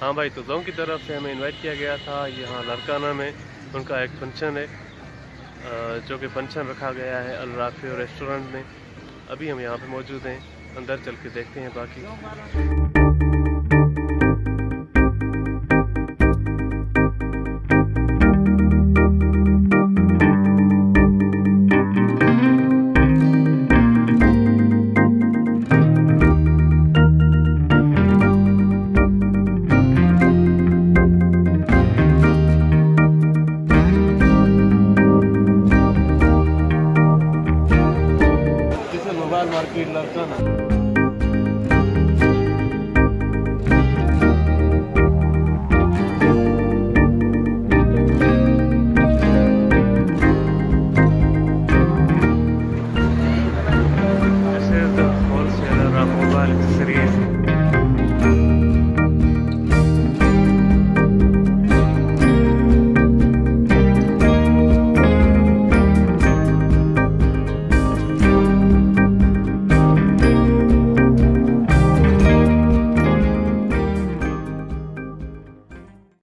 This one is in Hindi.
हाँ भाई, तो जों की तरफ से हमें इनवाइट किया गया था यहाँ लारकाना में। उनका एक फंक्शन है, जो कि फंक्शन रखा गया है अल राफी रेस्टोरेंट में। अभी हम यहाँ पे मौजूद हैं, अंदर चल के देखते हैं बाकी।